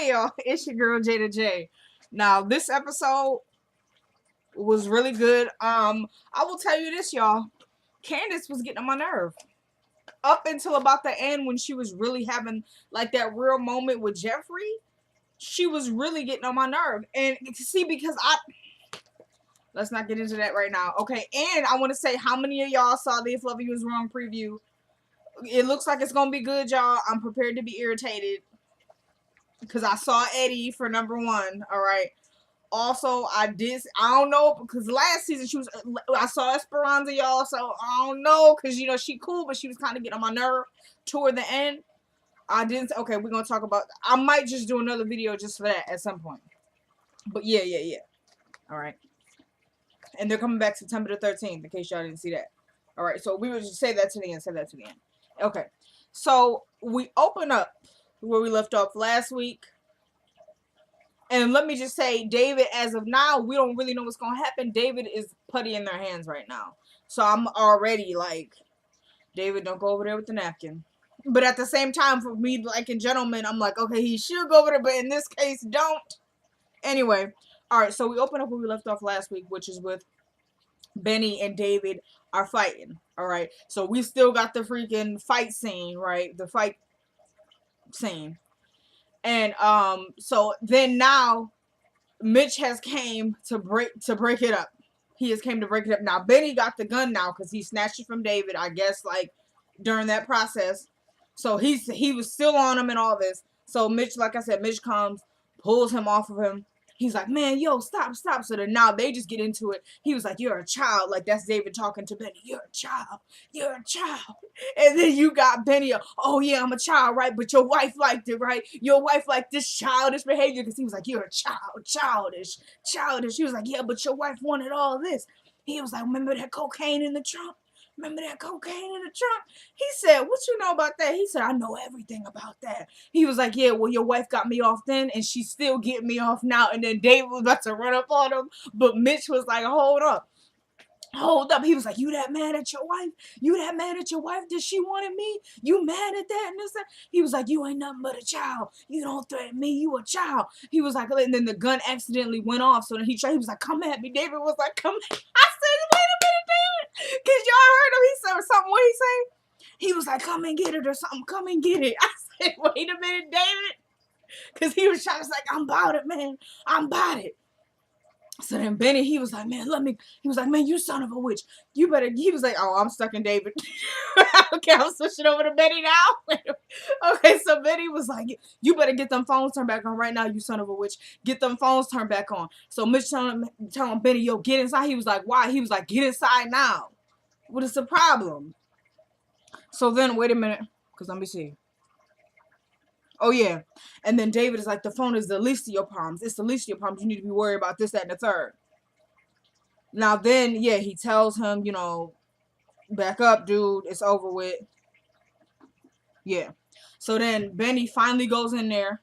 Hey y'all, it's your girl Jada J. Now this episode was really good. I will tell you this, y'all. Candace was getting on my nerve up until about the end when she was really having like that real moment with Jeffrey. She was really getting on my nerve, and to see because let's not get into that right now. Okay, and I want to say how many of y'all saw the If Loving You Is Wrong preview. It looks like it's gonna be good, y'all. I'm prepared to be irritated because I saw Eddie for number one. All right. Also, I don't know, because last season I saw Esperanza, y'all, so I don't know, because, she cool, but she was kind of getting on my nerve toward the end. Okay, we're going to talk about, I might just do another video just for that at some point. But yeah. All right. And they're coming back September the 13th, in case y'all didn't see that. All right, so we would just say that to the end, Okay, so we open up where we left off last week. And let me just say, David, as of now, we don't really know what's going to happen. David is putty in their hands right now. So I'm already like, David, don't go over there with the napkin. But at the same time, for me, like a gentleman, I'm like, okay, he should go over there, but in this case, don't. Anyway, all right, so we open up where we left off last week, which is with Benny and David are fighting. All right, so we still got the freaking fight scene, right? The fight scene. And so then now Mitch has came to break it up. He has came to break it up. Now Benny got the gun now because he snatched it from David, I guess, like during that process. So he was still on him and all this. So Mitch, like I said, Mitch comes, pulls him off of him. He's like, man, yo, stop. So then now they just get into it. He was like, you're a child. Like, that's David talking to Benny. You're a child. And then you got Benny, oh, yeah, I'm a child, right? But your wife liked it, right? Your wife liked this childish behavior because he was like, you're a child, childish. He was like, yeah, but your wife wanted all this. He was like, remember that cocaine in the trunk? He said, what you know about that? He said, I know everything about that. He was like, yeah, well, your wife got me off then, and she's still getting me off now. And then David was about to run up on him, but Mitch was like, hold up. He was like, you that mad at your wife? Did she wanted me? You mad at that and this that? He was like, you ain't nothing but a child. You don't threaten me. You a child. He was like, and then the gun accidentally went off. So then he was like, come at me. David was like, come at me. I said, wait a minute, David. Because y'all heard him. He said something. What he say? He was like, come and get it or something. Come and get it. I said, wait a minute, David. Because he was trying to say, I'm about it, man. I'm about it. So then Benny, he was like, man, you son of a witch. You better, he was like, oh, I'm stuck in David. Okay, I'm switching over to Benny now. Okay, so Benny was like, you better get them phones turned back on right now, you son of a witch. Get them phones turned back on. So Mitch telling Benny, yo, get inside. He was like, why? He was like, get inside now. What is the problem? So then, wait a minute, because let me see. Oh, yeah. And then David is like, the phone is the least of your problems. It's the least of your problems. You need to be worried about this, that, and the third. Now then, yeah, he tells him, back up, dude. It's over with. Yeah. So then Benny finally goes in there.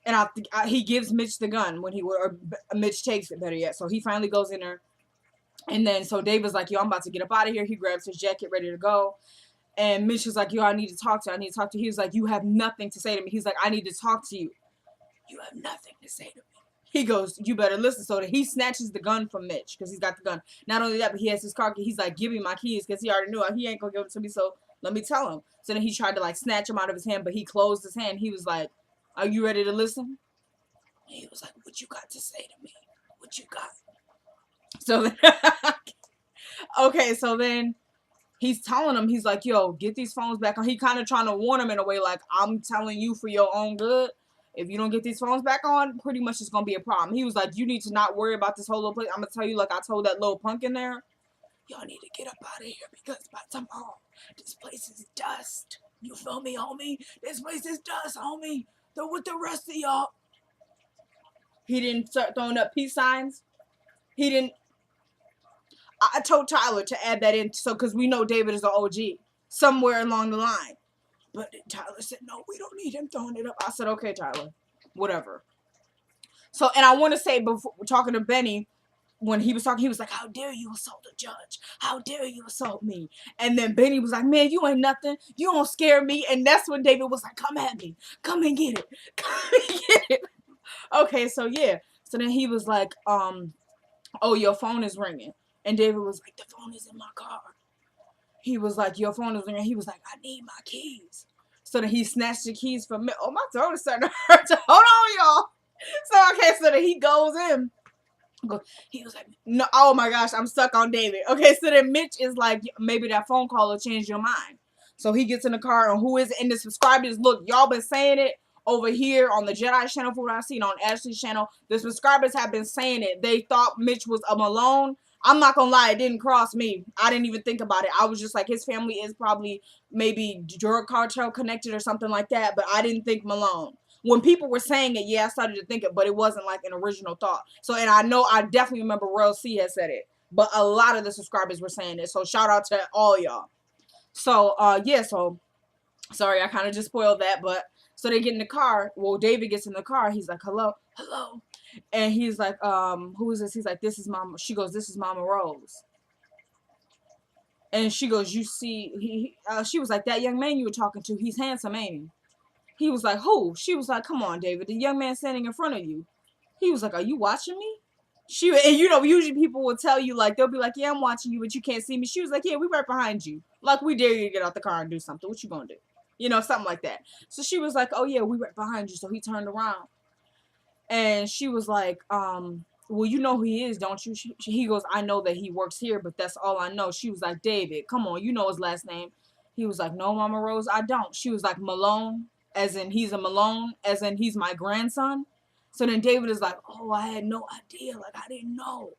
And he gives Mitch the gun Mitch takes it, better yet. So he finally goes in there. And then, so David's like, yo, I'm about to get up out of here. He grabs his jacket, ready to go. And Mitch was like, yo, I need to talk to you. He was like, you have nothing to say to me. He's like, I need to talk to you. You have nothing to say to me. He goes, you better listen. So that he snatches the gun from Mitch because he's got the gun. Not only that, but he has his car key. He's like, give me my keys because he already knew he ain't going to give it to me. So let me tell him. So then he tried to like snatch him out of his hand, but he closed his hand. He was like, are you ready to listen? He was like, what you got to say to me? What you got? So then, okay, so then he's telling him, he's like, yo, get these phones back on. He kind of trying to warn him in a way like, I'm telling you for your own good. If you don't get these phones back on, pretty much it's going to be a problem. He was like, you need to not worry about this whole little place. I'm going to tell you like I told that little punk in there. Y'all need to get up out of here because by tomorrow, this place is dust. You feel me, homie? This place is dust, homie. They're with the rest of y'all. He didn't start throwing up peace signs. He didn't. I told Tyler to add that in because we know David is an OG somewhere along the line. But Tyler said, no, we don't need him throwing it up. I said, okay, Tyler, whatever. So, and I want to say, before talking to Benny, when he was talking, he was like, how dare you assault the judge? How dare you assault me? And then Benny was like, man, you ain't nothing. You don't scare me. And that's when David was like, come at me. Come and get it. Come and get it. Okay, so yeah. So then he was like, oh, your phone is ringing. And David was like, the phone is in my car. He was like, your phone is ringing. He was like, I need my keys. So then he snatched the keys from me. Oh, my throat is starting to hurt. Hold on, y'all. So, okay, so then he goes in. He was like, no, oh my gosh, I'm stuck on David. Okay, so then Mitch is like, maybe that phone call will change your mind. So he gets in the car, and who is it? And the subscribers, look, y'all been saying it over here on the Jedi channel, for what I've seen on Ashley's channel. The subscribers have been saying it. They thought Mitch was a Malone. I'm not gonna lie, it didn't cross me. I didn't even think about it. I was just like, his family is probably maybe drug cartel connected or something like that, but I didn't think Malone. When people were saying it, yeah, I started to think it, but it wasn't like an original thought. So, and I know, I definitely remember Royal C had said it, but a lot of the subscribers were saying it. So shout out to all y'all. So, yeah, so, sorry, I kind of just spoiled that, but, so they get in the car. Well, David gets in the car. He's like, hello, hello. And he's like, who is this? He's like, this is Mama. She goes, this is Mama Rose. And she goes, you see, she was like, that young man you were talking to, he's handsome, ain't he? He was like, who? She was like, come on, David, the young man standing in front of you. He was like, are you watching me? And you know, usually people will tell you, like, they'll be like, yeah, I'm watching you, but you can't see me. She was like, yeah, we right behind you. Like, we dare you to get out the car and do something. What you gonna do? You know, something like that. So she was like, oh yeah, we right behind you. So he turned around. And she was like, well, you know who he is, don't you? He goes, I know that he works here, but that's all I know. She was like, David, come on, you know his last name. He was like, no, Mama Rose, I don't. She was like, Malone, as in he's a Malone, as in he's my grandson. So then David is like, oh, I had no idea. Like, I didn't know.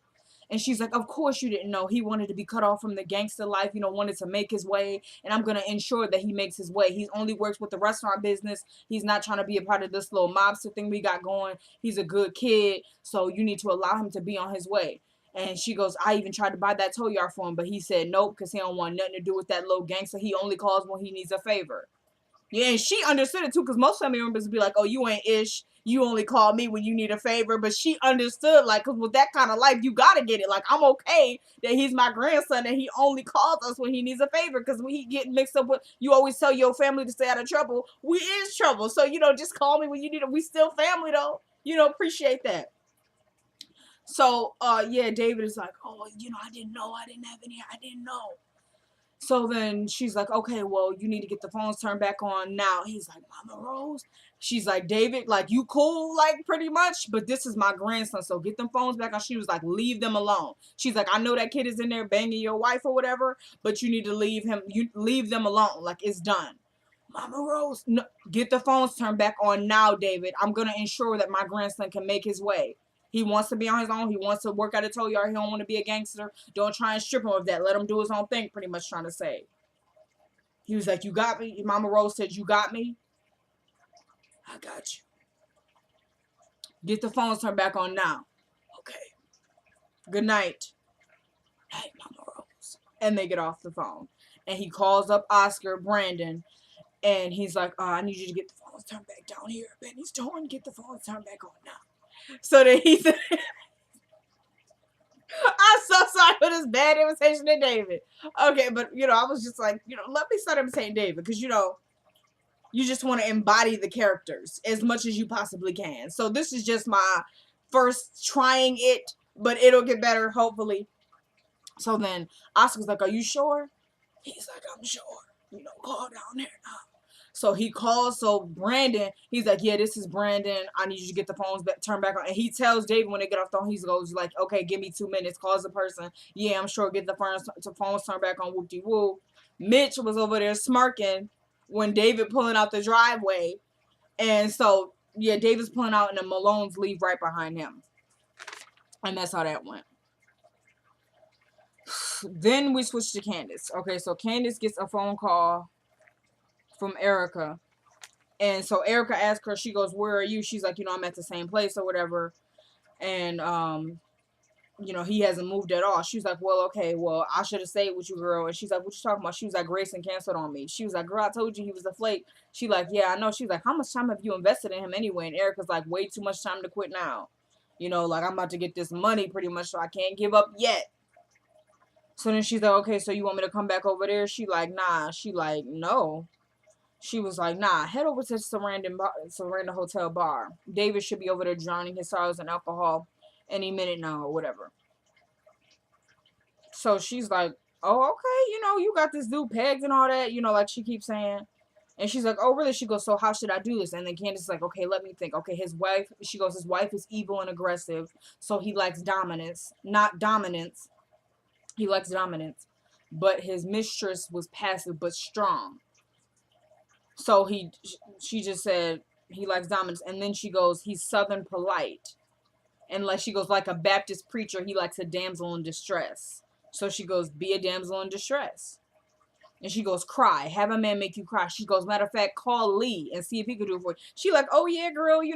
And she's like, of course you didn't know. He wanted to be cut off from the gangster life, you know, wanted to make his way. And I'm going to ensure that he makes his way. He only works with the restaurant business. He's not trying to be a part of this little mobster thing we got going. He's a good kid. So you need to allow him to be on his way. And she goes, I even tried to buy that tow yard for him, but he said nope, because he don't want nothing to do with that little gangster. He only calls when he needs a favor. Yeah, and she understood it too, because most family members would be like, oh, you ain't ish. You only call me when you need a favor. But she understood, like, because with that kind of life, you got to get it. Like, I'm okay that he's my grandson and he only calls us when he needs a favor. Because when he get mixed up with, you always tell your family to stay out of trouble. We is trouble. So, you know, just call me when you need it. We still family, though. You know, appreciate that. So, yeah, David is like, oh, you know, I didn't know. I didn't have any. I didn't know. So then she's like, okay, well, you need to get the phones turned back on now. He's like, Mama Rose. She's like, David, like, you cool, like, pretty much, but this is my grandson, so get them phones back on. She was like, leave them alone. She's like, I know that kid is in there banging your wife or whatever, but you need to leave him, you leave them alone. Like, it's done. Mama Rose, no, get the phones turned back on now, David. I'm going to ensure that my grandson can make his way. He wants to be on his own. He wants to work at a tow yard. He don't want to be a gangster. Don't try and strip him of that. Let him do his own thing, pretty much trying to say. He was like, you got me? Mama Rose said, you got me? I got you. Get the phones turned back on now. Okay. Good night. Hey, Mama Rose. And they get off the phone. And he calls up Oscar, Brandon, and he's like, I need you to get the phones turned back down here. Benny's torn. Get the phones turned back on now. So then he said, I'm so sorry for this bad imitation of David. Okay, but, you know, I was just like, you know, let me start imitating David. Because, you know, you just want to embody the characters as much as you possibly can. So this is just my first trying it. But it'll get better, hopefully. So then Oscar's like, are you sure? He's like, I'm sure. You know, call down there now. So he calls, so Brandon, he's like, yeah, this is Brandon. I need you to get the phones turned back on. And he tells David when they get off the phone, he goes like, okay, give me 2 minutes. Calls the person. Yeah, I'm sure. Get the phones turned back on. Whoop-de-whoop. Mitch was over there smirking when David pulling out the driveway. And so, yeah, David's pulling out and the Malones leave right behind him. And that's how that went. Then we switch to Candace. Okay, so Candace gets a phone call from Erica. And so Erica asks her, she goes, where are you? She's like, you know, I'm at the same place or whatever. And, you know, he hasn't moved at all. She was like, well, okay, well, I should have stayed with you, girl. And she's like, what you talking about? She was like, Grayson canceled on me. She was like, girl, I told you he was a flake. She like, yeah, I know. She was like, how much time have you invested in him anyway? And Erica's like, way too much time to quit now. You know, like, I'm about to get this money pretty much, so I can't give up yet. So then she's like, okay, so you want me to come back over there? She like, nah. She like, no. She was like, nah, head over to Sarandon Hotel bar. David should be over there drowning his sorrows in alcohol any minute now or whatever. So she's like, oh, okay, you know, you got this dude pegged and all that, you know, like she keeps saying. And she's like, oh, really? She goes, so how should I do this? And then Candace is like, okay, let me think. Okay, his wife, she goes, his wife is evil and aggressive, so he likes dominance. Not dominance. He likes dominance. But his mistress was passive but strong. So she just said he likes dominance. And then she goes, he's southern polite. And like she goes, like a Baptist preacher, he likes a damsel in distress. So she goes, be a damsel in distress. And she goes, cry. Have a man make you cry. She goes, matter of fact, call Lee and see if he could do it for you. She like, oh yeah, girl, we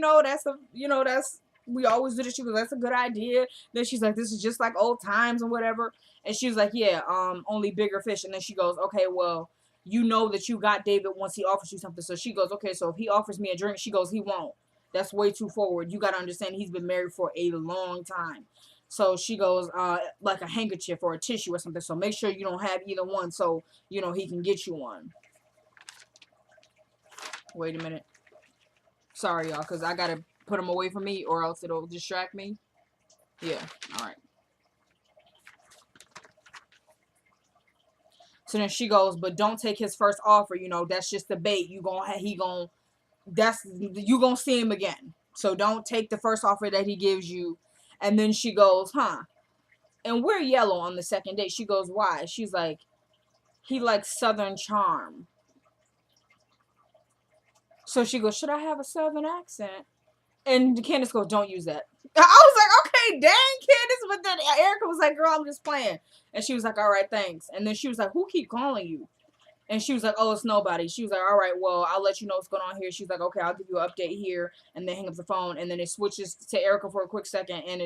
always do this. She goes, that's a good idea. Then she's like, this is just like old times and whatever. And she was like, yeah, only bigger fish. And then she goes, okay, well, you know that you got David once he offers you something. So she goes, okay, so if he offers me a drink, she goes, he won't. That's way too forward. You got to understand he's been married for a long time. So she goes, like a handkerchief or a tissue or something. So make sure you don't have either one so, you know, he can get you one. Wait a minute. Sorry, y'all, because I got to put him away from me or else it'll distract me. Yeah, all right. So then she goes, but don't take his first offer. You know, that's just the bait. You gonna see him again. So don't take the first offer that he gives you. And then she goes, huh? And we're yellow on the second date. She goes, why? She's like, he likes Southern charm. So she goes, should I have a Southern accent? And Candace goes, don't use that. I was like, okay, dang, Candace. But then Erica was like, girl, I'm just playing. And she was like, all right, thanks. And then she was like, who keep calling you? And she was like, oh, it's nobody. She was like, all right, well, I'll let you know what's going on here. She's like, okay, I'll give you an update here. And then hang up the phone. And then it switches to Erica for a quick second. And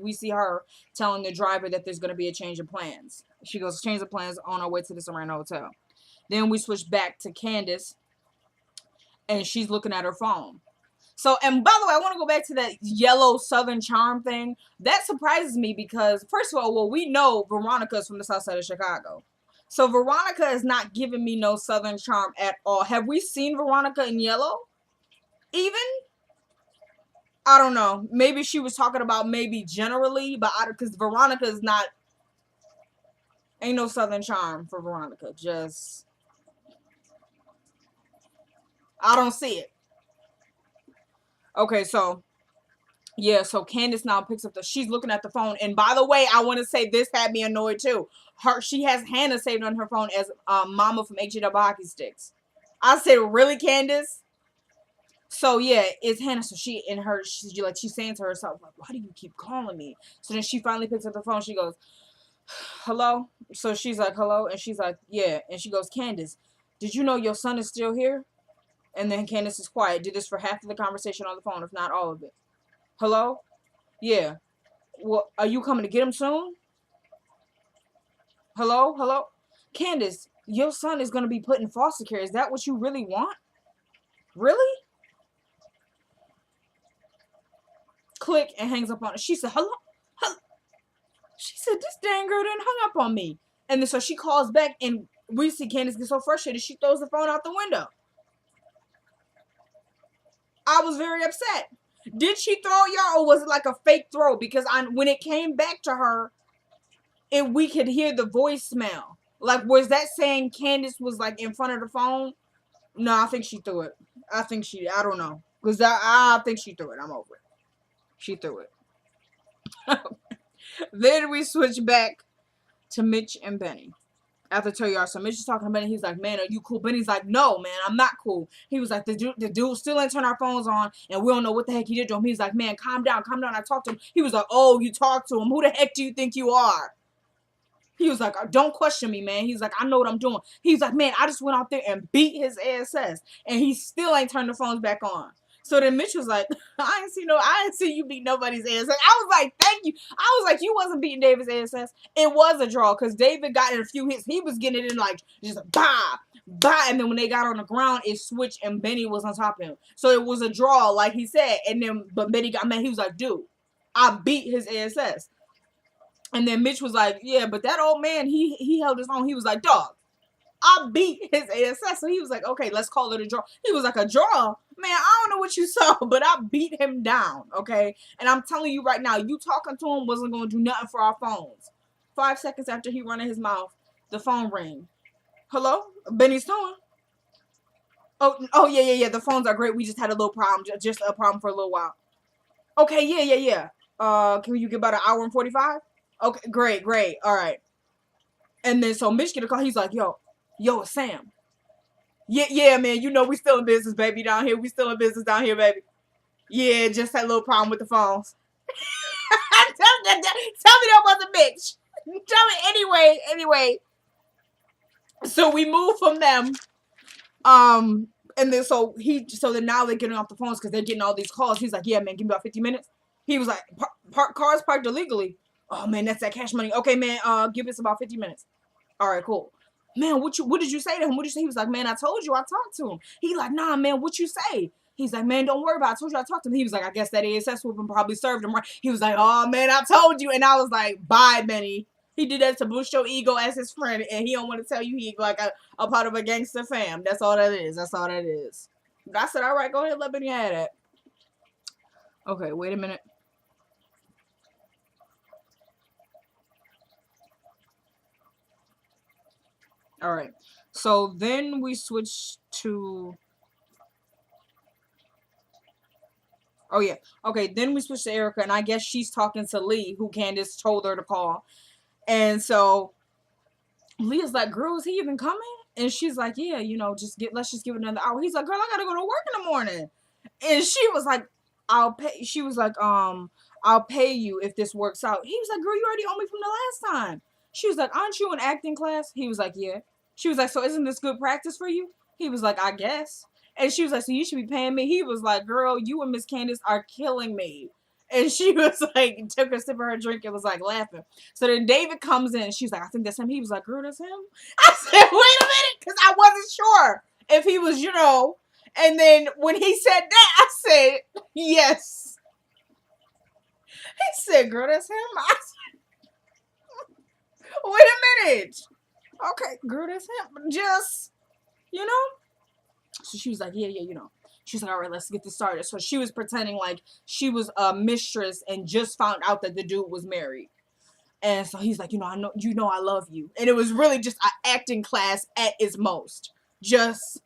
we see her telling the driver that there's going to be a change of plans. She goes, change of plans on our way to the Sarandon Hotel. Then we switch back to Candace. And she's looking at her phone. So, and by the way, I want to go back to that yellow Southern charm thing. That surprises me because, first of all, well, we know Veronica's from the south side of Chicago. So Veronica is not giving me no Southern charm at all. Have we seen Veronica in yellow? Even? I don't know. Maybe she was talking about maybe generally, but because Veronica is not, ain't no Southern charm for Veronica. Just, I don't see it. Okay, so yeah, so Candace now picks up she's looking at the phone. And by the way, I want to say this had me annoyed too. She has Hannah saved on her phone as Mama from HW Hockey Sticks. I said, really, Candace? So yeah, it's Hannah. So she's saying to herself, like, why do you keep calling me? So then she finally picks up the phone. She goes, hello? So she's like, hello? And she's like, yeah. And she goes, Candace, did you know your son is still here? And then Candace is quiet. Did this for half of the conversation on the phone, if not all of it. Hello? Yeah. Well, are you coming to get him soon? Hello? Hello? Candace, your son is going to be put in foster care. Is that what you really want? Really? Click, and hangs up on it. She said, hello? Hello? She said, this dang girl didn't hung up on me. And then so she calls back, and we see Candace get so frustrated, she throws the phone out the window. I was very upset. Did she throw y'all, or was it like a fake throw? Because when it came back to her, we could hear the voicemail. Like, was that saying Candace was like in front of the phone? No, I think she threw it. I don't know. Because I think she threw it. I'm over it. She threw it. Then we switch back to Mitch and Benny. After Toyar, so Mitch is talking to Benny. He's like, man, are you cool? Benny's like, no, man, I'm not cool. He was like, the dude still ain't turned our phones on, and we don't know what the heck he did to him. He's like, man, calm down. I talked to him. He was like, oh, you talked to him. Who the heck do you think you are? He was like, don't question me, man. He's like, I know what I'm doing. He's like, man, I just went out there and beat his ass. And he still ain't turned the phones back on. So then Mitch was like, I ain't see you beat nobody's ass. I was like, thank you. I was like, you wasn't beating David's ass. It was a draw because David got in a few hits. He was getting it in like just bah, bah. And then when they got on the ground, it switched and Benny was on top of him. So it was a draw, like he said. And then, but Benny got mad. He was like, dude, I beat his ass. And then Mitch was like, yeah, but that old man, he held his own. He was like, dog, I beat his ass. So he was like, okay, let's call it a draw. He was like, a draw? Man, I don't know what you saw, but I beat him down, okay? And I'm telling you right now, you talking to him wasn't going to do nothing for our phones. 5 seconds after he running his mouth, the phone rang. Hello? Benny's towing. Oh, yeah. The phones are great. We just had a little problem, just a problem for a little while. Okay, yeah. Can you get about an hour and 45? Okay, great. All right. And then so Mitch get a call. He's like, yo, it's Sam. Yeah, man. You know we still in business, baby, down here. We still in business down here, baby. Yeah, just that little problem with the phones. Tell me that wasn't Mitch. Tell me anyway. So we moved from them. And then so then now they're getting off the phones because they're getting all these calls. He's like, yeah, man, give me about 50 minutes. He was like, cars parked illegally. Oh man, that's that cash money. Okay, man, give us about 50 minutes. All right, cool. Man, what did you say to him? What did you say? He was like, man, I told you I talked to him. He like, nah, man, what you say? He's like, man, don't worry about it. I told you I talked to him. He was like, I guess that ASS whooping probably served him right. He was like, oh man, I told you. And I was like, bye, Benny. He did that to boost your ego as his friend, and he don't want to tell you he like a part of a gangster fam. That's all that is. But I said, all right, go ahead, let Benny have that. Okay, wait a minute. All right. So then we switch to. Oh yeah. Okay. Then we switch to Erica, and I guess she's talking to Lee, who Candace told her to call. And so Leah's like, girl, is he even coming? And she's like, yeah, let's just give it another hour. He's like, girl, I gotta go to work in the morning. And she was like, I'll pay. She was like, I'll pay you if this works out. He was like, girl, you already owe me from the last time. She was like, aren't you in acting class? He was like, yeah. She was like, so isn't this good practice for you? He was like, I guess. And she was like, so you should be paying me. He was like, girl, you and Miss Candace are killing me. And she was like, took a sip of her drink and was like laughing. So then David comes in and she's like, I think that's him. He was like, girl, that's him? I said, wait a minute, because I wasn't sure if he was, And then when he said that, I said, yes. He said, girl, that's him? I said, wait a minute. Okay, girl, that's him. Just, So she was like, yeah, She's like, all right, let's get this started. So she was pretending like she was a mistress and just found out that the dude was married. And so he's like, I know, I love you. And it was really just an acting class at its most. Just,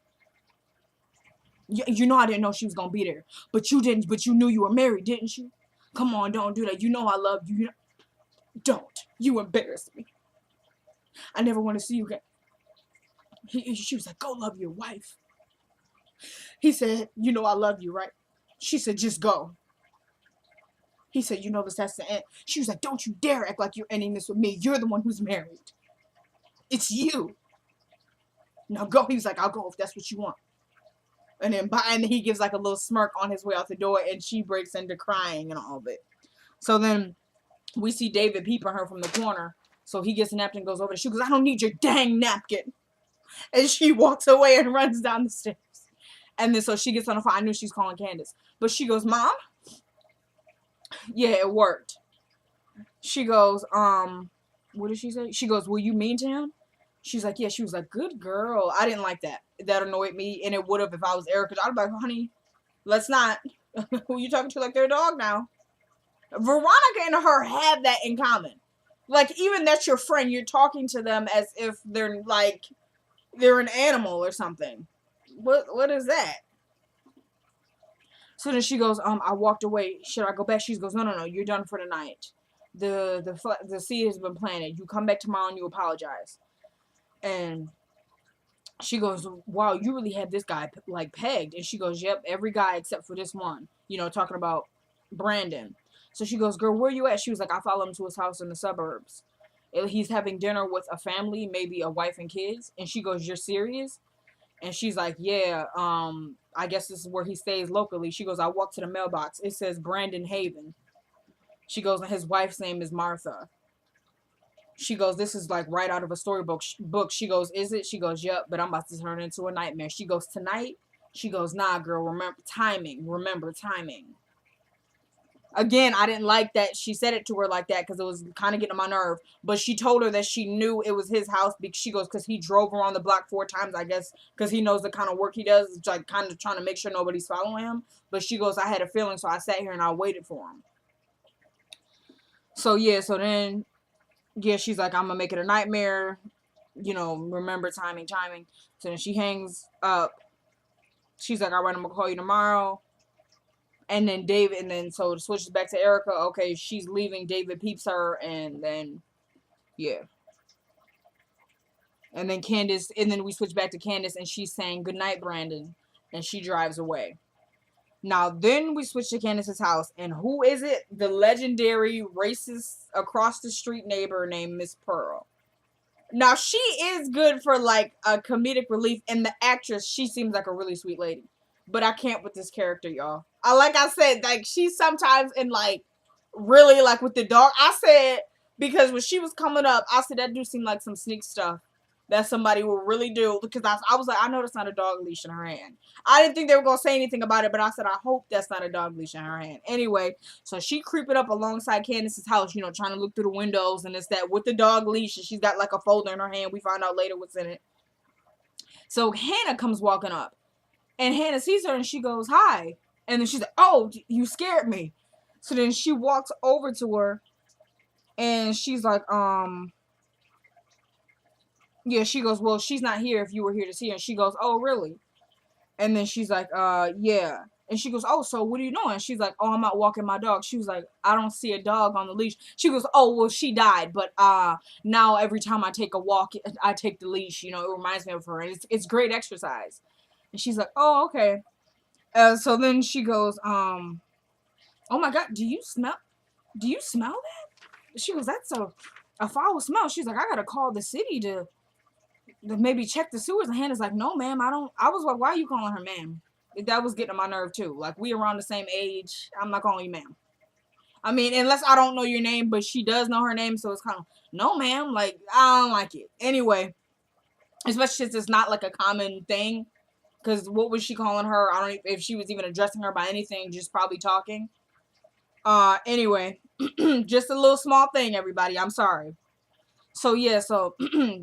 I didn't know she was going to be there. But you didn't, but you knew you were married, didn't you? Come on, don't do that. I love you. Don't. You embarrass me. I never want to see you again. She was like, go love your wife. He said, I love you, right? She said, just go. He said, that's the end. She was like, don't you dare act like you're ending this with me. You're the one who's married. It's you. Now go. He was like, I'll go if that's what you want. And then he gives like a little smirk on his way out the door, and she breaks into crying and all of it. So then we see David peeping her from the corner. So he gets a napkin and goes over. She goes, I don't need your dang napkin. And she walks away and runs down the stairs. And then so she gets on the phone. I knew she's calling Candace. But she goes, Mom? Yeah, it worked. She goes, what did she say? She goes, were you mean to him? She's like, yeah. She was like, good girl. I didn't like that. That annoyed me. And it would have if I was Erica. I'd be like, honey, let's not. Who you talking to like they're a dog now? Veronica and her have that in common. Like, even that's your friend, you're talking to them as if they're like, they're an animal or something. What is that? So then she goes, I walked away. Should I go back? She goes, no, you're done for the night. The seed has been planted. You come back tomorrow and you apologize. And she goes, wow, you really had this guy like pegged. And she goes, yep, every guy except for this one. Talking about Brandon. So she goes, girl, where you at? She was like, I follow him to his house in the suburbs. He's having dinner with a family, maybe a wife and kids. And she goes, you're serious? And she's like, yeah, I guess this is where he stays locally. She goes, I walked to the mailbox. It says Brandon Haven. She goes, and his wife's name is Martha. She goes, this is like right out of a storybook book. She goes, is it? She goes, yep, but I'm about to turn into a nightmare. She goes, tonight? She goes, nah, girl, remember timing. Again, I didn't like that she said it to her like that because it was kind of getting on my nerve. But she told her that she knew it was his house because she goes, because he drove around the block 4 times, I guess, because he knows the kind of work he does. It's like kind of trying to make sure nobody's following him. But she goes, I had a feeling, so I sat here and I waited for him. So yeah, so then, yeah, she's like, I'm gonna make it a nightmare. You know, remember timing. So then she hangs up. She's like, all right, I'm gonna call you tomorrow. And then David, and then so it switches back to Erica. Okay, she's leaving. David peeps her, and then, yeah. And then Candace, and then we switch back to Candace, and she's saying, good night, Brandon. And she drives away. Now, then we switch to Candace's house, and who is it? The legendary racist across the street neighbor named Miss Pearl. Now, she is good for, like, a comedic relief, and the actress, she seems like a really sweet lady. But I can't with this character, y'all. Like I said, like, she's sometimes in, like, really, like, with the dog. I said, because when she was coming up, I said, that do seem like some sneak stuff that somebody will really do. Because I was like, I know that's not a dog leash in her hand. I didn't think they were going to say anything about it, but I said, I hope that's not a dog leash in her hand. Anyway, so she creeping up alongside Candace's house, you know, trying to look through the windows and it's that with the dog leash, and she's got like a folder in her hand. We find out later what's in it. So Hannah comes walking up, and Hannah sees her and she goes, hi. And then she's like, oh, you scared me. So then she walks over to her and she's like, yeah, she goes, well, she's not here if you were here to see her. And she goes, oh, really? And then she's like, yeah. And she goes, oh, so what are you doing? She's like, oh, I'm out walking my dog. She was like, I don't see a dog on the leash. She goes, oh, well, she died. But now every time I take a walk, I take the leash. You know, it reminds me of her. And it's great exercise. And she's like, oh, okay. So then she goes, oh, my God, do you smell that? She goes, that's a foul smell. She's like, I got to call the city to maybe check the sewers. And Hannah's like, no, ma'am, I don't. I was like, why are you calling her ma'am? That was getting on my nerve too. Like, we around the same age. I'm not calling you ma'am. I mean, unless I don't know your name, but she does know her name, so it's kind of, no, ma'am. Like, I don't like it. Anyway, especially since it's not like a common thing. Because what was she calling her? I don't know if she was even addressing her by anything, just probably talking. Anyway, just a little small thing, everybody. I'm sorry. So, yeah, so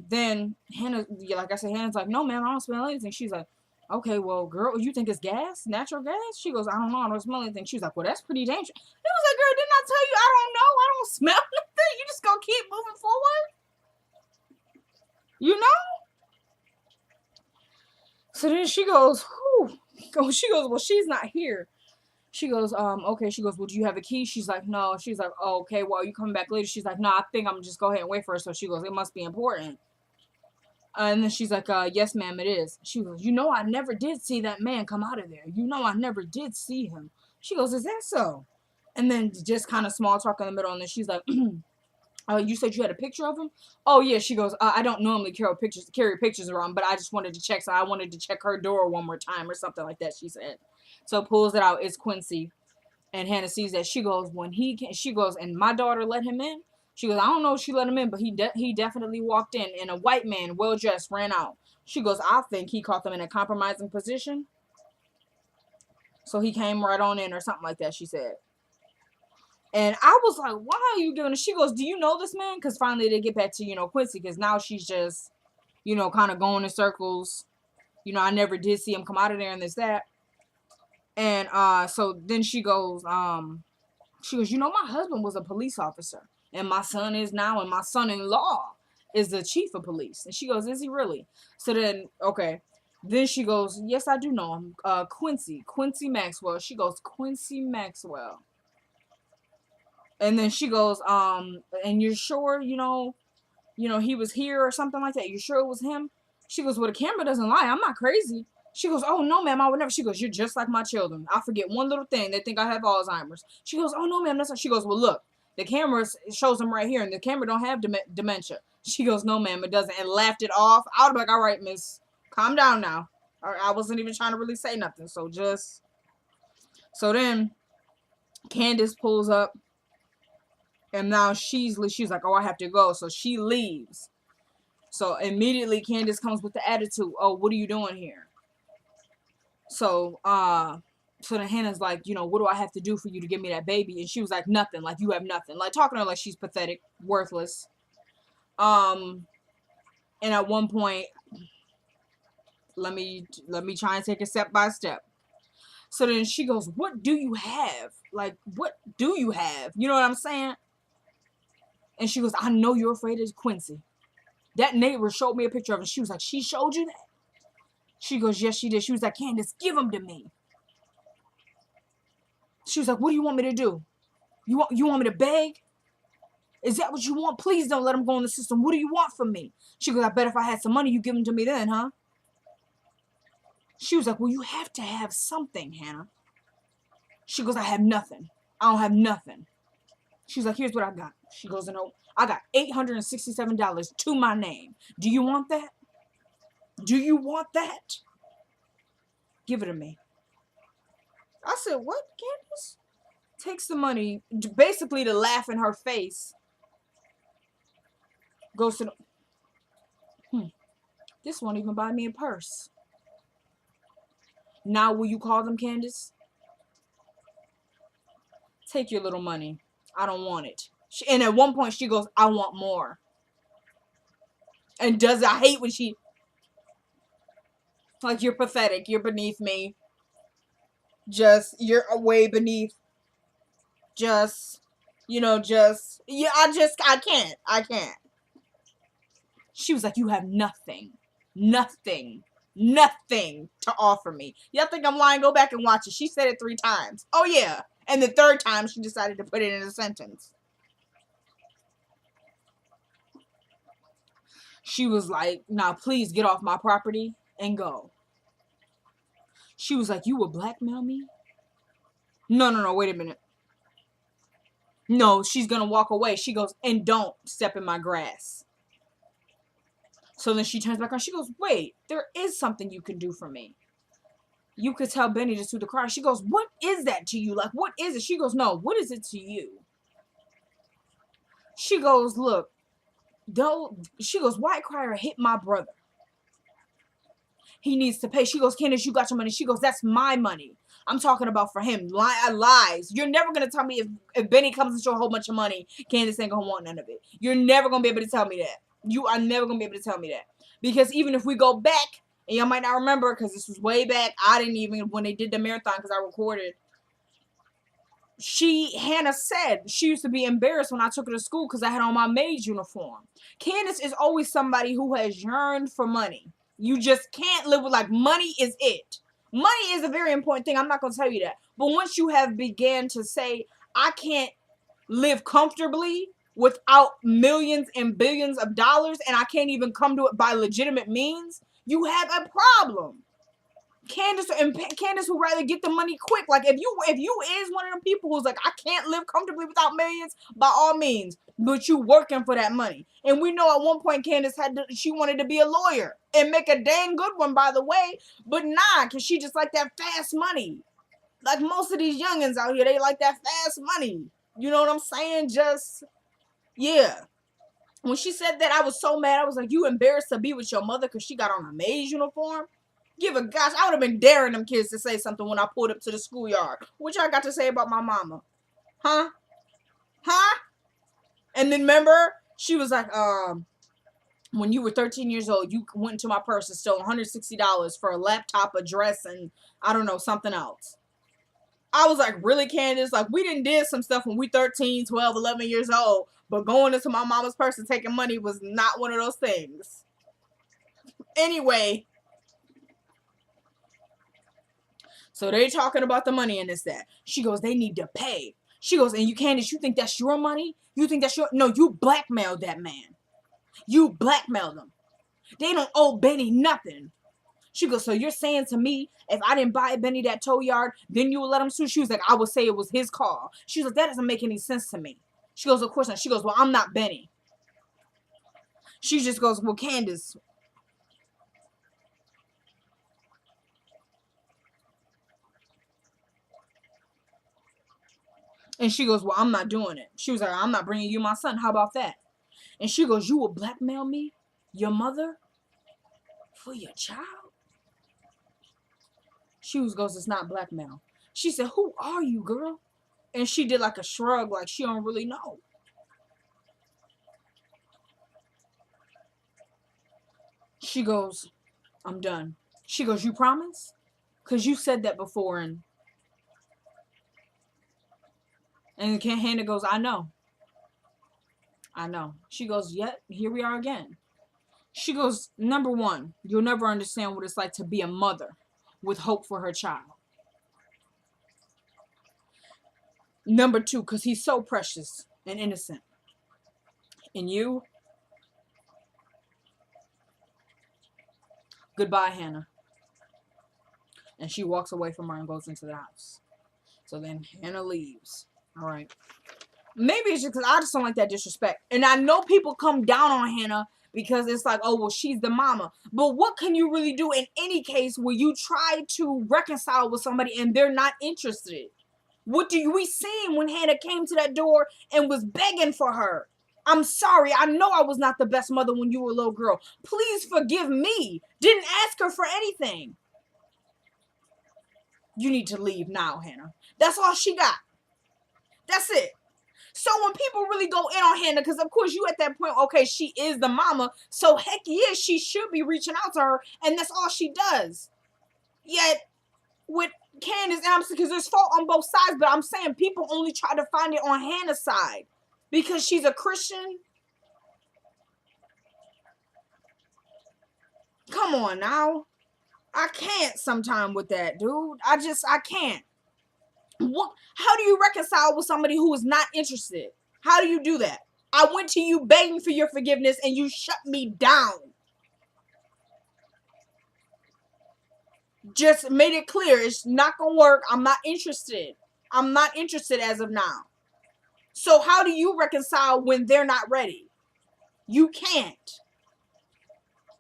then Hannah, like I said, Hannah's like, no, ma'am, I don't smell anything. She's like, okay, well, girl, you think it's gas? Natural gas? She goes, I don't know, I don't smell anything. She was like, well, that's pretty dangerous. It was like, girl, didn't I tell you I don't know? I don't smell anything. You just gonna keep moving forward? You know? So then she goes, whew. She goes, well, she's not here. She goes, okay. She goes, well, do you have a key? She's like, no. She's like, oh, okay, well, are you coming back later? She's like, no, I think I'm just go ahead and wait for her. So she goes, it must be important. And then she's like, yes, ma'am, it is. She goes, you know, I never did see that man come out of there. You know, I never did see him. She goes, is that so? And then just kind of small talk in the middle. And then she's like, you said you had a picture of him? Oh, yeah. She goes, I don't normally carry pictures around, but I just wanted to check. So I wanted to check her door one more time or something like that, she said. So pulls it out. It's Quincy. And Hannah sees that. She goes, she goes, and my daughter let him in? She goes, I don't know if she let him in, but he definitely walked in, and a white man, well-dressed, ran out. She goes, I think he caught them in a compromising position. So he came right on in or something like that, she said. And I was like, why are you doing this? She goes, do you know this man? Because finally they get back to, you know, Quincy, because now she's just, you know, kind of going in circles. You know, I never did see him come out of there and this, that. And so then she goes, you know, my husband was a police officer. And my son is now, and my son-in-law is the chief of police. And she goes, is he really? So then, okay. Then she goes, yes, I do know him. Quincy Maxwell. She goes, Quincy Maxwell. And then she goes, and you're sure, you know, he was here or something like that? You sure it was him? She goes, well, the camera doesn't lie. I'm not crazy. She goes, oh, no, ma'am, I would never. She goes, you're just like my children. I forget one little thing. They think I have Alzheimer's. She goes, oh, no, ma'am, that's not. She goes, well, look, the camera shows them right here, and the camera don't have dementia. She goes, no, ma'am, it doesn't, and laughed it off. I was like, all right, miss, calm down now. I wasn't even trying to really say nothing, so then Candace pulls up, and now she's like, oh, I have to go, so she leaves. So immediately Candace comes with the attitude, oh, what are you doing here? So, So then Hannah's like, you know, what do I have to do for you to give me that baby? And she was like, nothing. Like, you have nothing. Like, talking to her like she's pathetic, worthless. And at one point, let me try and take it step by step. So then she goes, what do you have? Like, what do you have? You know what I'm saying? And she goes, I know you're afraid of Quincy. That neighbor showed me a picture of him. She was like, she showed you that? She goes, yes, she did. She was like, Candace, give him to me. She was like, what do you want me to do? You want me to beg? Is that what you want? Please don't let him go in the system. What do you want from me? She goes, I bet if I had some money, you give him to me then, huh? She was like, well, you have to have something, Hannah. She goes, I have nothing. I don't have nothing. She's like, here's what I got. She goes, I got $867 to my name. Do you want that? Do you want that? Give it to me. I said, what, Candace? Takes the money, basically to laugh in her face. Goes to this won't even buy me a purse. Now will you call them, Candace? Take your little money. I don't want it. And at one point she goes, I want more. And I hate when she, like, you're pathetic. You're beneath me. You're way beneath. I can't. She was like, you have nothing to offer me. Y'all think I'm lying? Go back and watch it. She said it 3 times. Oh yeah. And the 3rd time she decided to put it in a sentence. She was like, nah, please get off my property and go. She was like, you will blackmail me? No, wait a minute. No, she's gonna walk away. She goes, and don't step in my grass. So then she turns back on. She goes, wait, there is something you can do for me. You could tell Benny to sue the car. She goes, what is that to you? Like, what is it? She goes, no, what is it to you? She goes, look, she goes, White Crier hit my brother. He needs to pay. She goes, Candace, you got your money. She goes, that's my money. I'm talking about for him. Lies. You're never going to tell me if Benny comes and show a whole bunch of money, Candace ain't going to want none of it. You're never going to be able to tell me that. You are never going to be able to tell me that. Because even if we go back, and y'all might not remember because this was way back. I didn't even, when they did the marathon, because I recorded. Hannah said she used to be embarrassed when I took her to school because I had on my maid's uniform. Candace is always somebody who has yearned for money. You just can't live with, like, money is it. Money is a very important thing. I'm not going to tell you that. But once you have began to say, I can't live comfortably without millions and billions of dollars and I can't even come to it by legitimate means, you have a problem. Candace would rather get the money quick. Like, if you is one of them people who's like, I can't live comfortably without millions, by all means, but you working for that money. And we know at one point Candace she wanted to be a lawyer and make a dang good one, by the way, but nah, because she just like that fast money. Like most of these youngins out here, they like that fast money. You know what I'm saying? Just, yeah. When she said that, I was so mad. I was like, you embarrassed to be with your mother because she got on a maid's uniform? Give a gosh, I would have been daring them kids to say something when I pulled up to the schoolyard. What y'all got to say about my mama? Huh? And then remember, she was like, when you were 13 years old, you went into my purse and stole $160 for a laptop, a dress, and I don't know, something else. I was like, really, Candace? Like, we did some stuff when we 13, 12, 11 years old, but going into my mama's purse and taking money was not one of those things. Anyway, so they talking about the money and this, that. She goes, they need to pay. She goes, and you, Candace, you think that's your money? You think that's no, you blackmailed that man. You blackmailed them. They don't owe Benny nothing. She goes, so you're saying to me, if I didn't buy Benny that tow yard, then you would let him sue? She was like, I would say it was his call. She was like, that doesn't make any sense to me. She goes, of course not. She goes, well, I'm not Benny. She just goes, well, Candace. And she goes, well, I'm not doing it. She was like, I'm not bringing you my son. How about that? And she goes, you will blackmail me, your mother, for your child? She goes, it's not blackmail. She said, who are you, girl? And she did like a shrug, like she don't really know. She goes, I'm done. She goes, you promise? Because you said that before. And Hannah goes, I know. I know. She goes, yet, here we are again. She goes, number one, you'll never understand what it's like to be a mother with hope for her child. Number two, because he's so precious and innocent. And you, goodbye, Hannah. And she walks away from her and goes into the house. So then Hannah leaves. All right. Maybe it's just because I just don't like that disrespect. And I know people come down on Hannah because it's like, oh, well, she's the mama. But what can you really do in any case where you try to reconcile with somebody and they're not interested? What do we seen when Hannah came to that door and was begging for her? I'm sorry. I know I was not the best mother when you were a little girl. Please forgive me. Didn't ask her for anything. You need to leave now, Hannah. That's all she got. That's it. So when people really go in on Hannah, because of course you at that point, okay, she is the mama, so heck yeah, she should be reaching out to her, and that's all she does. Yet, with Candace, and I'm saying, because there's fault on both sides, but I'm saying people only try to find it on Hannah's side. Because she's a Christian. Come on now. I can't sometime with that, dude. I can't. What? How do you reconcile with somebody who is not interested? How do you do that? I went to you begging for your forgiveness and you shut me down. Just made it clear it's not gonna work. I'm not interested. I'm not interested as of now. So how do you reconcile when they're not ready? You can't.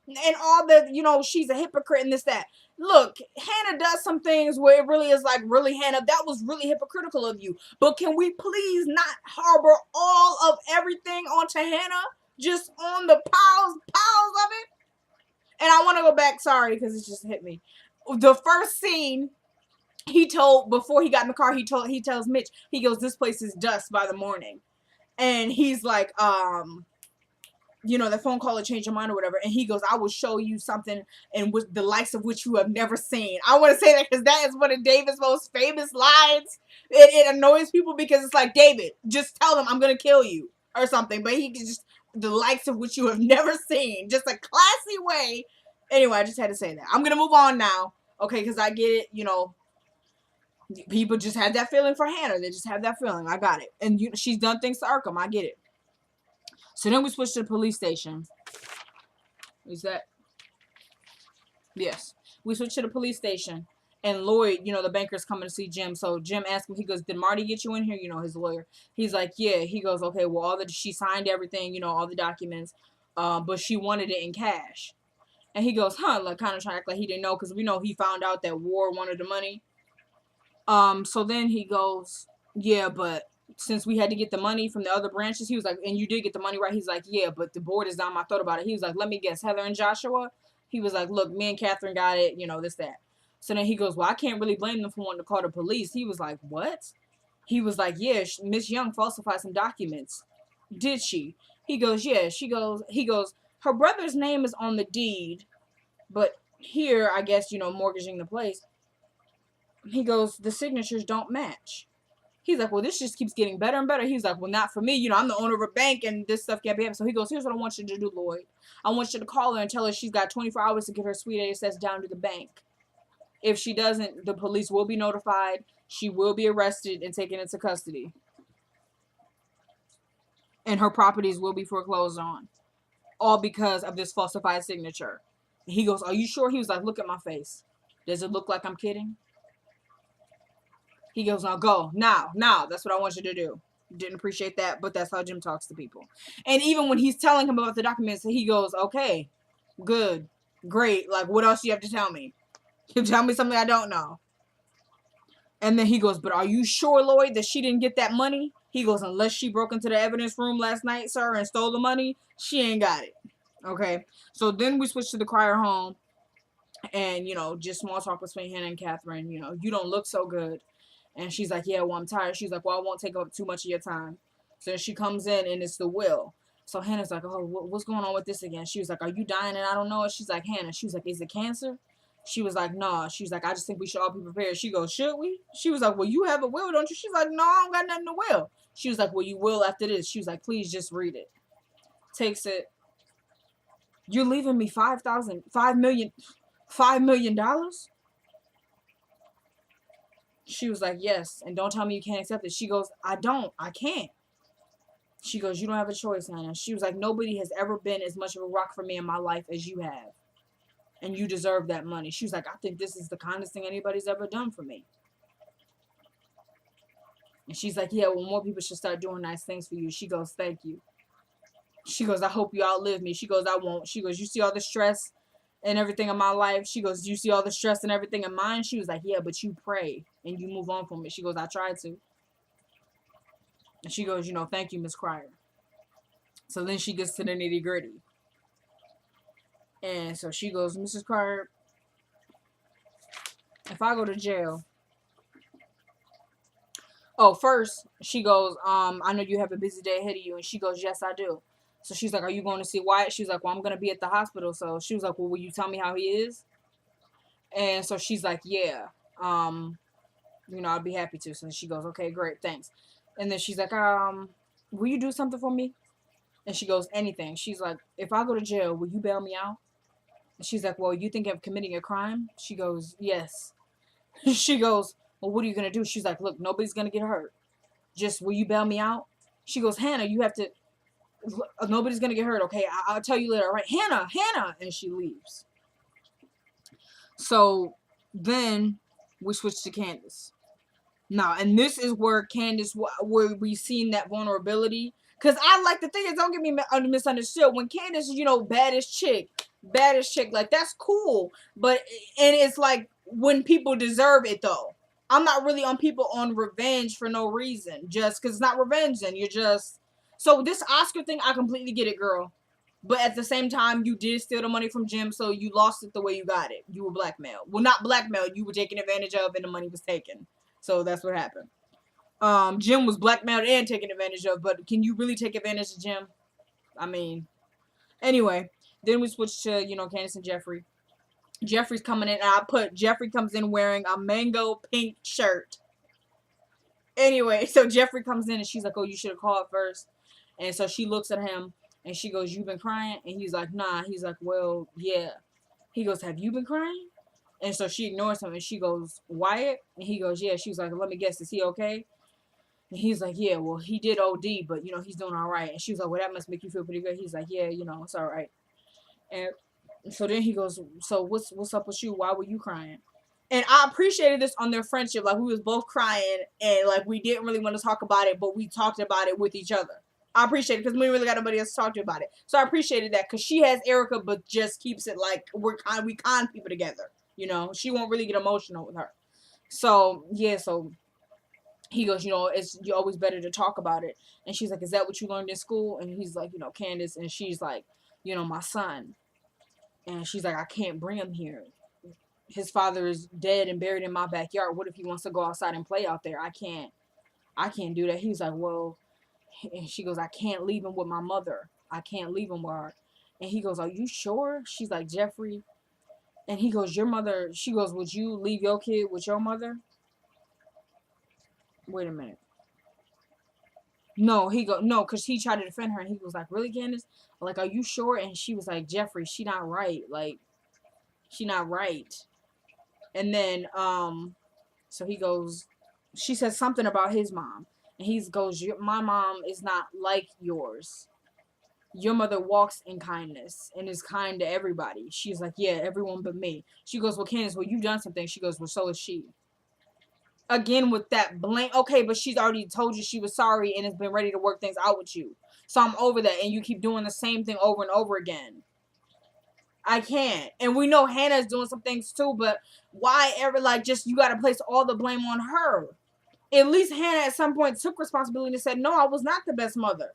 And all the, she's a hypocrite and this, that. Look, Hannah does some things where it really is like, really, Hannah, that was really hypocritical of you. But can we please not harbor all of everything onto Hannah? Just on the piles of it? And I want to go back, sorry, because it just hit me. The first scene, before he got in the car, he tells Mitch, he goes, this place is dust by the morning. And he's like, the phone call will change your mind or whatever. And he goes, I will show you something and with the likes of which you have never seen. I want to say that because that is one of David's most famous lines. It annoys people because it's like, David, just tell them I'm going to kill you or something. But he can just, the likes of which you have never seen. Just a classy way. Anyway, I just had to say that. I'm going to move on now. Okay, because I get it, people just had that feeling for Hannah. They just have that feeling. I got it. And she's done things to Arkham. I get it. So then we switch to the police station. Is that? Yes. We switch to the police station. And Lloyd, the banker's coming to see Jim. So Jim asks him, he goes, did Marty get you in here? His lawyer. He's like, yeah. He goes, okay, well, she signed everything, all the documents. But she wanted it in cash. And he goes, like kind of trying to act like he didn't know. Because we know he found out that Ward wanted the money. So then he goes, yeah, but since we had to get the money from the other branches, he was like, and you did get the money, right? He's like, yeah, but the board is down my throat about it. He was like, let me guess, Heather and Joshua? He was like, look, me and Catherine got it, this, that. So then he goes, well, I can't really blame them for wanting to call the police. He was like, what? He was like, yeah, Miss Young falsified some documents. Did she? He goes, yeah. He goes, her brother's name is on the deed, but here, I guess, mortgaging the place. He goes, the signatures don't match. He's like, well, this just keeps getting better and better. He's like, well, not for me. I'm the owner of a bank and this stuff can't be happening. So he goes, here's what I want you to do, Lloyd. I want you to call her and tell her she's got 24 hours to get her sweet assets down to the bank. If she doesn't, the police will be notified. She will be arrested and taken into custody. And her properties will be foreclosed on. All because of this falsified signature. He goes, are you sure? He was like, look at my face. Does it look like I'm kidding? He goes, now go. Now. That's what I want you to do. Didn't appreciate that, but that's how Jim talks to people. And even when he's telling him about the documents, he goes, okay, good, great. Like, what else do you have to tell me? You tell me something I don't know. And then he goes, but are you sure, Lloyd, that she didn't get that money? He goes, unless she broke into the evidence room last night, sir, and stole the money, she ain't got it. Okay. So then we switch to the Crier home. And, just small talk between Hannah and Catherine. You don't look so good. And she's like, yeah, well, I'm tired. She's like, well, I won't take up too much of your time. So she comes in and it's the will. So Hannah's like, oh, what's going on with this again? She was like, are you dying and I don't know it? She's like, Hannah. She was like, is it cancer? She was like, nah. She's like, I just think we should all be prepared. She goes, should we? She was like, well, you have a will, don't you? She's like, no, I don't got nothing to will. She was like, well, you will after this. She was like, please just read it. Takes it. You're leaving me $5 million? She was like, yes, and don't tell me you can't accept it. She goes, I can't. She goes, you don't have a choice, Hannah. She was like, nobody has ever been as much of a rock for me in my life as you have. And you deserve that money. She was like, I think this is the kindest thing anybody's ever done for me. And she's like, yeah, well, more people should start doing nice things for you. She goes, thank you. She goes, I hope you outlive me. She goes, I won't. She goes, you see all the stress and everything in my life? She goes, do you see all the stress and everything in mine? She was like, yeah, but you pray and you move on from it. She goes, I tried to. And she goes, thank you, Miss Cryer. So then she gets to the nitty gritty. And so she goes, Mrs. Cryer, if I go to jail. Oh, first, she goes, I know you have a busy day ahead of you. And she goes, yes, I do. So she's like, are you going to see Wyatt? She was like, well, I'm going to be at the hospital. So she was like, well, will you tell me how he is? And so she's like, yeah, I'd be happy to. So she goes, okay, great, thanks. And then she's like, will you do something for me? And she goes, anything. She's like, if I go to jail, will you bail me out? And she's like, well, you think of committing a crime? She goes, yes. She goes, well, what are you going to do? She's like, look, nobody's going to get hurt. Just, will you bail me out? She goes, Hannah, you have to, nobody's going to get hurt, okay? I'll tell you later, all right? Hannah! And she leaves. So then we switch to Candace. Now, and this is where Candace, where we seen that vulnerability. Because I like the thing is, don't get me misunderstood. When Candace is, baddest chick, like, that's cool. But, and it's like, when people deserve it, though. I'm not really on people on revenge for no reason. Just because it's not revenge, and you're just... So, this Oscar thing, I completely get it, girl. But at the same time, you did steal the money from Jim, so you lost it the way you got it. You were blackmailed. Well, not blackmailed. You were taken advantage of, and the money was taken. So that's what happened. Jim was blackmailed and taken advantage of, but can you really take advantage of Jim? I mean, anyway, then we switch to, Candace and Jeffrey. Jeffrey's coming in, and I put Jeffrey comes in wearing a mango pink shirt. Anyway, so Jeffrey comes in, and she's like, oh, you should have called first. And so she looks at him, and she goes, you been crying? And he's like, nah. He's like, well, yeah. He goes, have you been crying? And so she ignores him, and she goes, Wyatt? And he goes, yeah. She was like, let me guess, is he okay? And he's like, yeah, well, he did OD, but, he's doing all right. And she was like, well, that must make you feel pretty good. He's like, yeah, it's all right. And so then he goes, so what's up with you? Why were you crying? And I appreciated this on their friendship. Like, we was both crying, and, like, we didn't really want to talk about it, but we talked about it with each other. I appreciate it because we really got nobody else to talk to about it. So I appreciated that because she has Erica, but just keeps it like we con people together. She won't really get emotional with her. So, yeah, so he goes, it's you're always better to talk about it. And she's like, is that what you learned in school? And he's like, Candace. And she's like, my son. And she's like, I can't bring him here. His father is dead and buried in my backyard. What if he wants to go outside and play out there? I can't do that. He's like, well, and she goes, I can't leave him with my mother. I can't leave him with her. And he goes, are you sure? She's like, Jeffrey. And he goes, your mother, she goes, would you leave your kid with your mother? Wait a minute. No, because he tried to defend her, and he was like, really, Candace? Like, are you sure? And she was like, Jeffrey, she not right. Like, she not right. And then, so he goes, she says something about his mom. And he goes, my mom is not like yours. Your mother walks in kindness and is kind to everybody. She's like, yeah, everyone but me. She goes, well, Candace, well, you've done something. She goes, well, so is she. Again, with that blame. Okay, but she's already told you she was sorry and has been ready to work things out with you. So I'm over that. And you keep doing the same thing over and over again. I can't. And we know Hannah's doing some things too, but why ever, like, just you got to place all the blame on her? At least Hannah at some point took responsibility and said, no, I was not the best mother.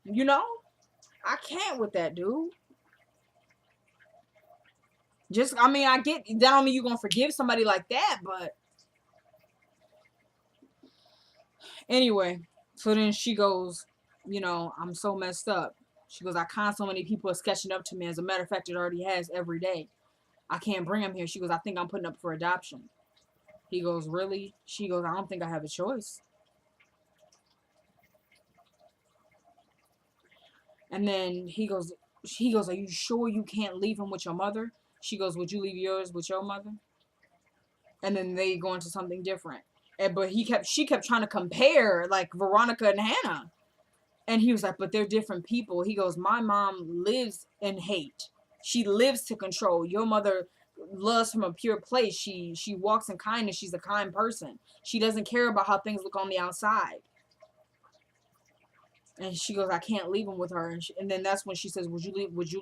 I can't with that, dude. I get, that don't mean you're going to forgive somebody like that, but Anyway, so then she goes, you know, I'm so messed up. She goes, I con so many people are sketching up to me. As a matter of fact, it already has every day. I can't bring him here. She goes, I think I'm putting up for adoption. He goes, really? She goes, I don't think I have a choice. And then he goes, are you sure you can't leave him with your mother? She goes, would you leave yours with your mother? And then they go into something different. But she kept trying to compare like Veronica and Hannah. And he was like, but they're different people. He goes, my mom lives in hate. She lives to control. Your mother loves from a pure place. She walks in kindness. She's a kind person. She doesn't care about how things look on the outside. And she goes, I can't leave him with her. And then that's when she says, would you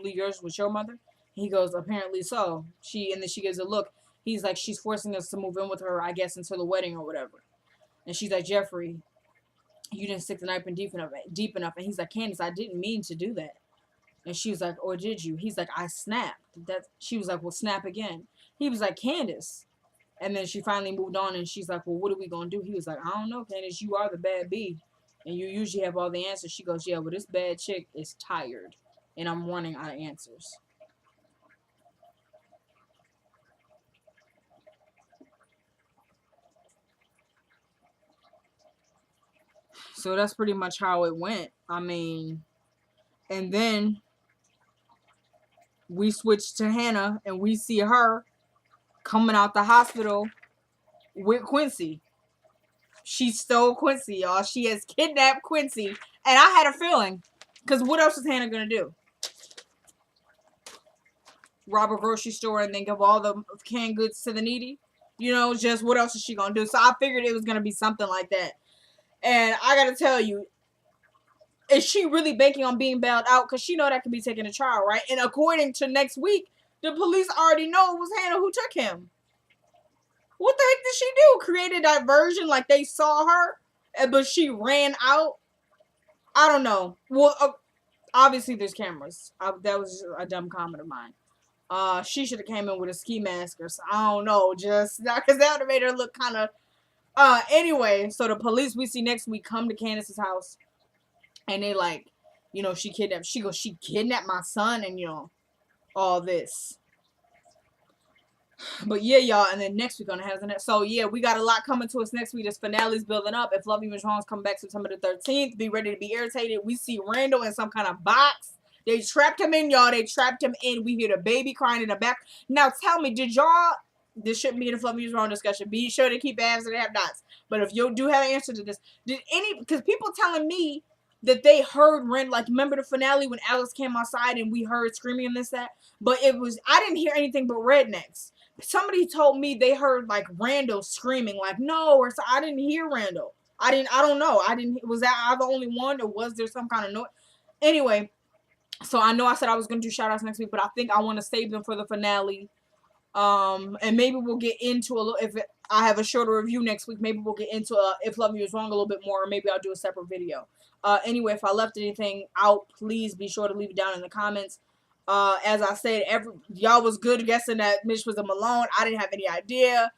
leave yours with your mother? He goes, apparently so. And then she gives a look. He's like, she's forcing us to move in with her, I guess, until the wedding or whatever. And she's like, Jeffrey, you didn't stick the knife in deep enough. And he's like, Candace, I didn't mean to do that. And she was like, or did you? He's like, I snapped. She was like, well, snap again. He was like, Candace. And then she finally moved on, and she's like, well, what are we going to do? He was like, I don't know, Candace, you are the bad bee. And you usually have all the answers. She goes, yeah, well, this bad chick is tired. And I'm running out of answers. So that's pretty much how it went. I mean, and then we switch to Hannah, and we see her coming out the hospital with Quincy. She stole Quincy, y'all. She has kidnapped Quincy. And I had a feeling. Because what else is Hannah going to do? Rob a grocery store and then give all the canned goods to the needy? You know, just what else is she going to do? So I figured it was going to be something like that. And I got to tell you, is she really banking on being bailed out? Because she know that could be taken to trial, right? And according to next week, the police already know it was Hannah who took him. What the heck did she do? Create a diversion like they saw her, but she ran out? I don't know. Well, obviously there's cameras. That was a dumb comment of mine. She should have came in with a ski mask or something. I don't know. Just because that would have made her look kind of... Anyway, so the police we see next week come to Candace's house. And they like, you know, she kidnapped... She goes, she kidnapped my son and, you know, all this. But yeah, y'all, and then next week on the Hannah's Net. So yeah, we got a lot coming to us next week. This finale's building up. If Love You Was Wrong's come back September the 13th, be ready to be irritated. We see Randall in some kind of box. They trapped him in, y'all. They trapped him in. We hear the baby crying in the back. Now tell me, did y'all... This shouldn't be in the Love You Was Wrong discussion. Be sure to keep asks and have nots. But if you do have an answer to this, did any... Because people telling me that they heard Randall, like, remember the finale when Alex came outside and we heard screaming and this, that? But it was... I didn't hear anything but rednecks. Somebody told me they heard like Randall screaming like no, or so. I didn't hear Randall. I don't know. Was that I the only one, or was there some kind of noise? Anyway, so I know I said I was gonna do shout outs next week, but I think I want to save them for the finale. And maybe we'll get into a little, if I have a shorter review next week, maybe we'll get into If Love You Was Wrong a little bit more, or maybe I'll do a separate video. Anyway, if I left anything out, please be sure to leave it down in the comments. As I said, y'all was good guessing that Mitch was a Malone. I didn't have any idea.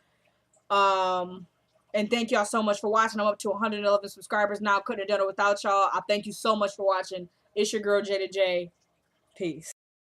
And thank y'all so much for watching. I'm up to 111 subscribers now. Couldn't have done it without y'all. I thank you so much for watching. It's your girl, Jada J. Peace.